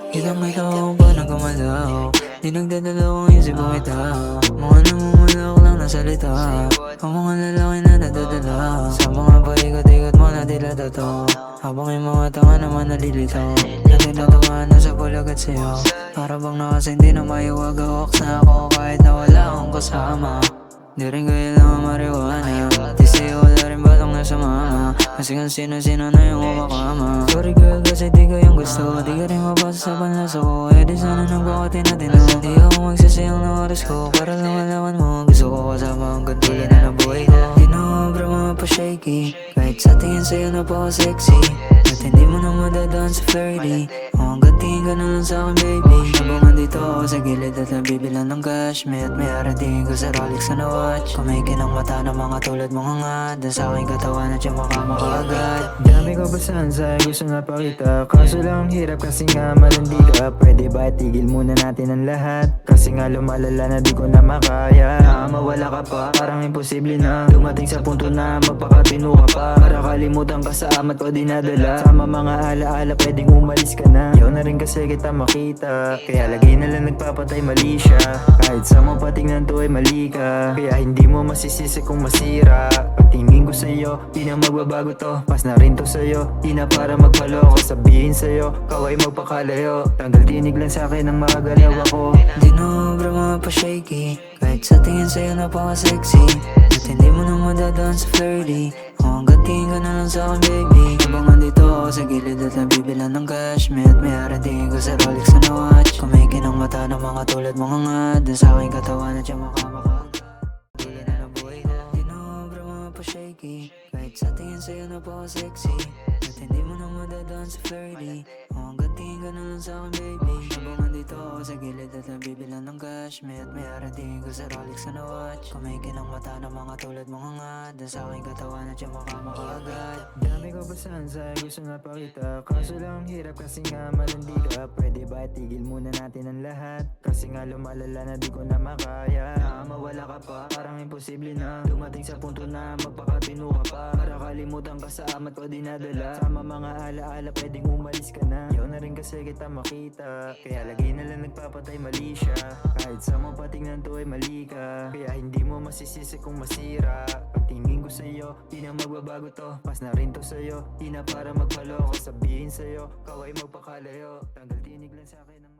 Kitang-kita ko pa na gumalaw, di nagdadalawang isip kong itaw. Mga namumulak lang na salita, ang mga lalaki na nadadala. Sa mga paikot-ikot mo na tila totoo, habang yung mga tanga naman nalilitaw. Natinatawa na sa bulagat sa'yo, para bang nakasindi na maiwag-awak na ako kahit na wala akong kasama. Di rin kailangan mariwana, di sa'yo wala rin balong na sumama, kasi kung sino-sino na yung kumakama. Sorry girl kasi di ko yung gusto, di ka rin mabasa sa panlaso ko. Eh di sana nagpakati natin na di ako magsasayang ng oras ko, para lang malaman mo gusto ko kasama ang gantulan na buhay ko. Di na obra mga pa-shaky, kahit sa tingin sa'yo napaka-sexy, at hindi mo na madadaan sa flirty. Hanggang tingin ka na lang sa'kin baby, habang andito ako sa gilid at nabibilang ng cash. May at may aratingin ko sa Rolex na watch, kumikin ang mata ng mga tulad mong hangad, dan sa aking katawan at yung makamakaagad. Dami ko basahan sa gusto na pakita, kaso lang ang hirap kasi nga malandi ka. Pwede ba itigil muna natin ang lahat, kasi nga lumalala na di ko na makaya. Mawala ka pa, parang imposible na dumating sa punto na magpakatino ka pa, para kalimutan ka sa amat ko dinadala. Sama mga alaala pwedeng umalis ka na, yaw na rin kasi kita makita, kaya lagi na lang nagpapatay mali siya. Kahit sa mo patingnan to ay mali ka, kaya hindi mo masisisi kung masira. Pagtingin ko sa'yo, di na magbabago to, pas na rin to sa'yo, di na para magpaloko. Sabihin sa'yo, kaway magpakalayo, tanggal tinig lang sa'kin ang makagalaw ako. Di na obra mga pa-shaky, kahit sa tingin sa'yo napaka-sexy, at hindi mo na madadaan sa flirty. Hanggang tingin ka na lang sa'kin baby, habang andito ako sa gilid at nabibilang ng cash. May at may aratingin ko sa Rolex na watch, kumikin ang mata ng mga tulad mong hangad, dan sa aking katawan at yung makamakaagad. Tuloy na ng buhay ko, di na obra mga pa-shaky, kahit sa tingin sa'yo napaka-sexy, at hindi mo na madadaan sa flirty. Hanggang tingin ka na lang sa'kin baby, habang andito ako sa gilid at nabibilang ng cash. May at may aratingin ko sa Rolex na watch, kumikin ang mata ng mga tulad mong hangad, dan sa aking katawan at yung makamakaagad. Dami ko basahan sa gusto na pakita, kaso lang ang hirap kasi nga malandi ka. Pwede ba itigil muna natin ang lahat, kasi nga lumalala na di ko na makaya. Mawala ka pa, parang imposible na dumating sa punto na magpakatino ka pa, para kalimutan ka sa amat ko dinadala. Sama mga alaala pwedeng umalis ka na, yaw na rin kasi kita makita, kaya lagi na lang nagpapatay mali siya. Kahit sa mo patingnan to ay mali ka, kaya hindi mo masisisi kung masira. Pagtingin ko sa'yo, di na magbabago to, pas na rin to sa'yo, di na para magpaloko. Sabihin sa'yo, kaway magpakalayo, tanggal tinig lang sa'kin ang